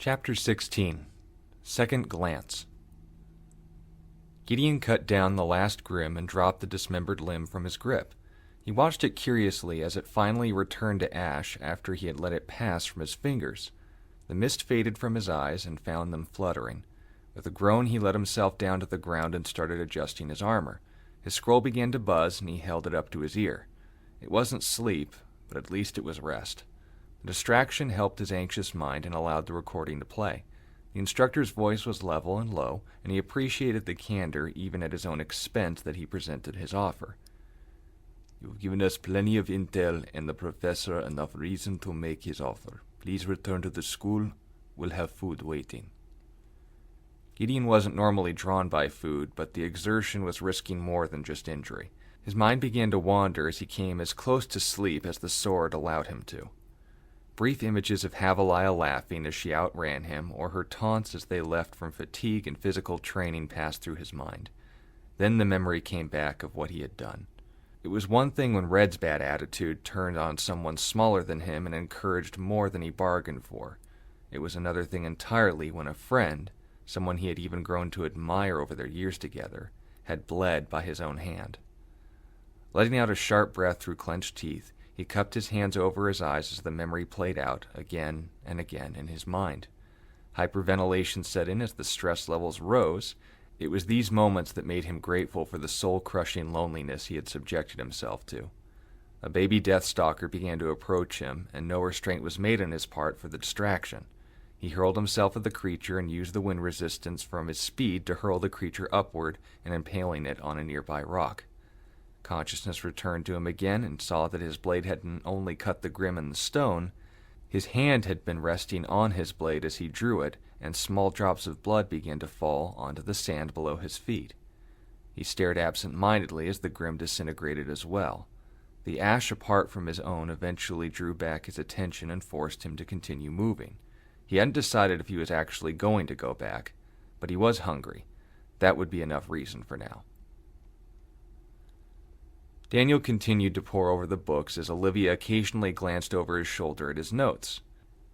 Chapter 16. Second Glance. Gideon cut down the last grim and dropped the dismembered limb from his grip. He watched it curiously as it finally returned to ash after he had let it pass from his fingers. The mist faded from his eyes and found them fluttering. With a groan he let himself down to the ground and started adjusting his armor. His scroll began to buzz and he held it up to his ear. It wasn't sleep, but at least it was rest. The distraction helped his anxious mind and allowed the recording to play. The instructor's voice was level and low, and he appreciated the candor even at his own expense that he presented his offer. "You've given us plenty of intel and the professor enough reason to make his offer. Please return to the school. We'll have food waiting." Gideon wasn't normally drawn by food, but the exertion was risking more than just injury. His mind began to wander as he came as close to sleep as the sword allowed him to. Brief images of Havilah laughing as she outran him, or her taunts as they left from fatigue and physical training passed through his mind. Then the memory came back of what he had done. It was one thing when Red's bad attitude turned on someone smaller than him and encouraged more than he bargained for. It was another thing entirely when a friend, someone he had even grown to admire over their years together, had bled by his own hand. Letting out a sharp breath through clenched teeth, he cupped his hands over his eyes as the memory played out again and again in his mind. Hyperventilation set in as the stress levels rose. It was these moments that made him grateful for the soul-crushing loneliness he had subjected himself to. A baby Deathstalker began to approach him, and no restraint was made on his part for the distraction. He hurled himself at the creature and used the wind resistance from his speed to hurl the creature upward and impaling it on a nearby rock. Consciousness returned to him again and saw that his blade hadn't only cut the grim in the stone. His hand had been resting on his blade as he drew it, and small drops of blood began to fall onto the sand below his feet. He stared absent-mindedly as the grim disintegrated as well. The ash apart from his own eventually drew back his attention and forced him to continue moving. He hadn't decided if he was actually going to go back, but he was hungry. That would be enough reason for now. Daniel continued to pore over the books as Olivia occasionally glanced over his shoulder at his notes.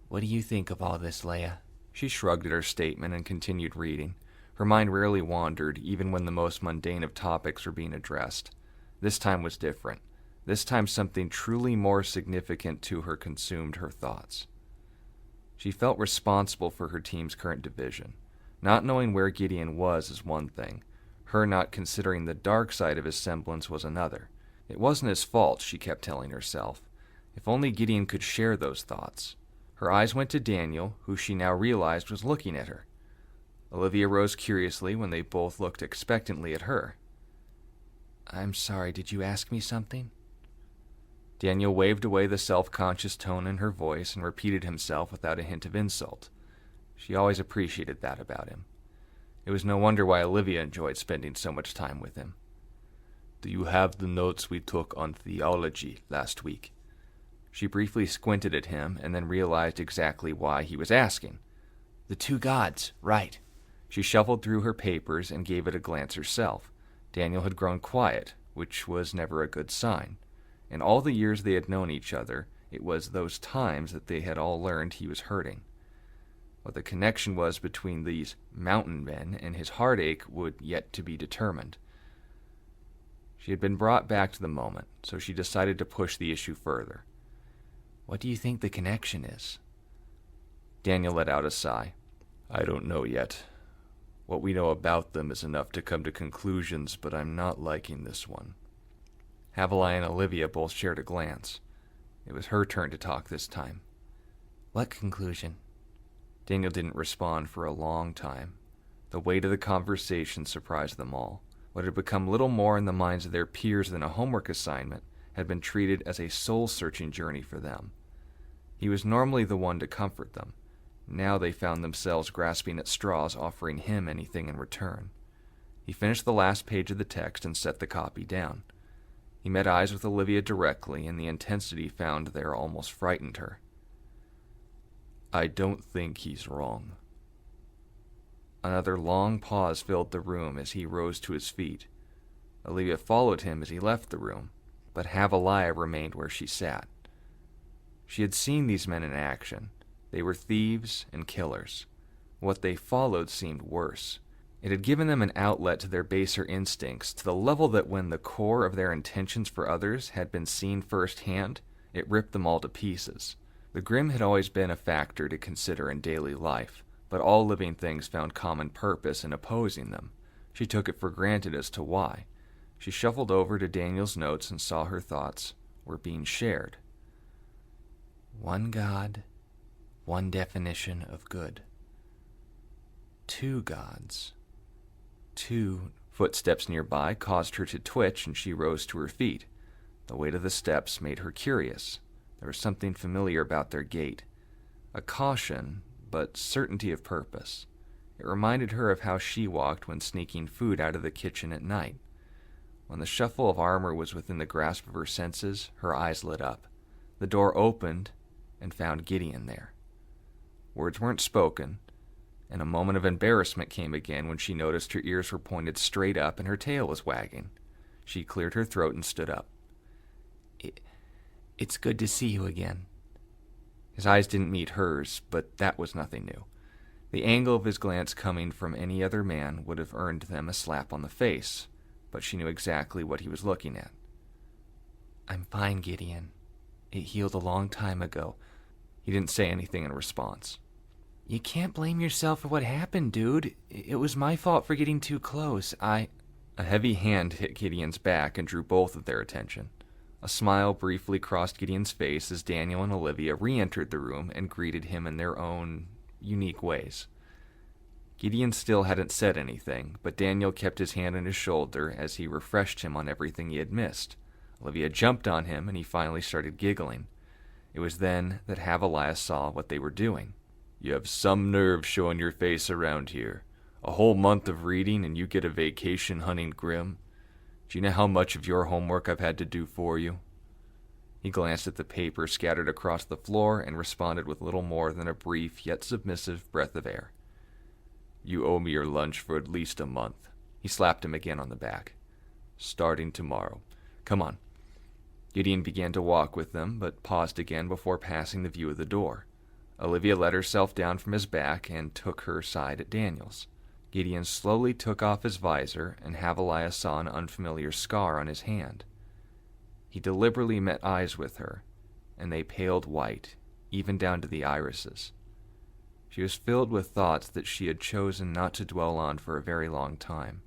"What do you think of all this, Leia?" She shrugged at her statement and continued reading. Her mind rarely wandered, even when the most mundane of topics were being addressed. This time was different. This time something truly more significant to her consumed her thoughts. She felt responsible for her team's current division. Not knowing where Gideon was is one thing. Her not considering the dark side of his semblance was another. It wasn't his fault, she kept telling herself. If only Gideon could share those thoughts. Her eyes went to Daniel, who she now realized was looking at her. Olivia rose curiously when they both looked expectantly at her. "I'm sorry, did you ask me something?" Daniel waved away the self-conscious tone in her voice and repeated himself without a hint of insult. She always appreciated that about him. It was no wonder why Olivia enjoyed spending so much time with him. "Do you have the notes we took on theology last week?" She briefly squinted at him and then realized exactly why he was asking. "The two gods, right." She shuffled through her papers and gave it a glance herself. Daniel had grown quiet, which was never a good sign. In all the years they had known each other, it was those times that they had all learned he was hurting. What the connection was between these mountain men and his heartache would yet to be determined. She had been brought back to the moment, so she decided to push the issue further. "What do you think the connection is?" Daniel let out a sigh. "I don't know yet. What we know about them is enough to come to conclusions, but I'm not liking this one." Havilah and Olivia both shared a glance. It was her turn to talk this time. "What conclusion?" Daniel didn't respond for a long time. The weight of the conversation surprised them all. What had become little more in the minds of their peers than a homework assignment had been treated as a soul-searching journey for them. He was normally the one to comfort them. Now they found themselves grasping at straws, offering him anything in return. He finished the last page of the text and set the copy down. He met eyes with Olivia directly, and the intensity found there almost frightened her. "I don't think he's wrong." Another long pause filled the room as he rose to his feet. Olivia followed him as he left the room, but Havilah remained where she sat. She had seen these men in action. They were thieves and killers. What they followed seemed worse. It had given them an outlet to their baser instincts, to the level that when the core of their intentions for others had been seen firsthand, it ripped them all to pieces. The Grimm had always been a factor to consider in daily life, but all living things found common purpose in opposing them. She took it for granted as to why. She shuffled over to Daniel's notes and saw her thoughts were being shared. One God, one definition of good. Two gods. Two footsteps nearby caused her to twitch, and she rose to her feet. The weight of the steps made her curious. There was something familiar about their gait. A caution, but certainty of purpose. It reminded her of how she walked when sneaking food out of the kitchen at night. When the shuffle of armor was within the grasp of her senses, her eyes lit up. The door opened and found Gideon there. Words weren't spoken, and a moment of embarrassment came again when she noticed her ears were pointed straight up and her tail was wagging. She cleared her throat and stood up. It's good to see you again. His eyes didn't meet hers, but that was nothing new. The angle of his glance coming from any other man would have earned them a slap on the face, but she knew exactly what he was looking at. I'm fine, Gideon. It healed a long time ago. He didn't say anything in response. You can't blame yourself for what happened, dude. It was my fault for getting too close. A heavy hand hit Gideon's back and drew both of their attention. A smile briefly crossed Gideon's face as Daniel and Olivia re-entered the room and greeted him in their own unique ways. Gideon still hadn't said anything, but Daniel kept his hand on his shoulder as he refreshed him on everything he had missed. Olivia jumped on him and he finally started giggling. It was then that Havaliah saw what they were doing. You have some nerve showing your face around here. A whole month of reading and you get a vacation hunting Grimm. Do you know how much of your homework I've had to do for you? He glanced at the paper scattered across the floor and responded with little more than a brief yet submissive breath of air. You owe me your lunch for at least a month. He slapped him again on the back. Starting tomorrow. Come on. Gideon began to walk with them, but paused again before passing the view of the door. Olivia let herself down from his back and took her side at Daniel's. Gideon slowly took off his visor, and Havaliah saw an unfamiliar scar on his hand. He deliberately met eyes with her, and they paled white, even down to the irises. She was filled with thoughts that she had chosen not to dwell on for a very long time.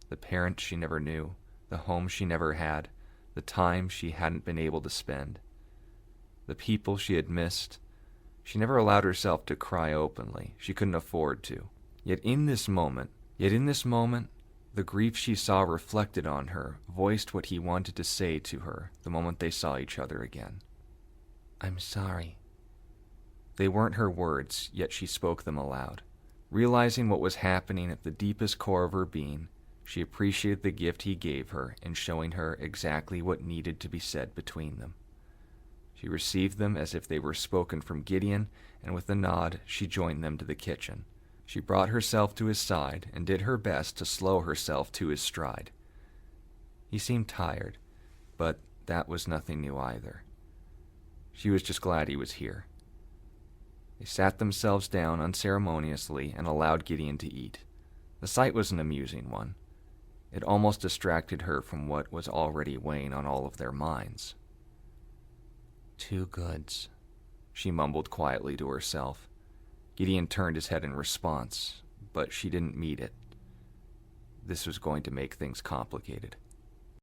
The parents she never knew, the home she never had, the time she hadn't been able to spend. The people she had missed. She never allowed herself to cry openly. She couldn't afford to. Yet in this moment, the grief she saw reflected on her voiced what he wanted to say to her the moment they saw each other again. I'm sorry. They weren't her words, yet she spoke them aloud. Realizing what was happening at the deepest core of her being, she appreciated the gift he gave her in showing her exactly what needed to be said between them. She received them as if they were spoken from Gideon, and with a nod she joined them to the kitchen. She brought herself to his side and did her best to slow herself to his stride. He seemed tired, but that was nothing new either. She was just glad he was here. They sat themselves down unceremoniously and allowed Gideon to eat. The sight was an amusing one. It almost distracted her from what was already weighing on all of their minds. Two goods, she mumbled quietly to herself. Gideon turned his head in response, but she didn't meet it. This was going to make things complicated.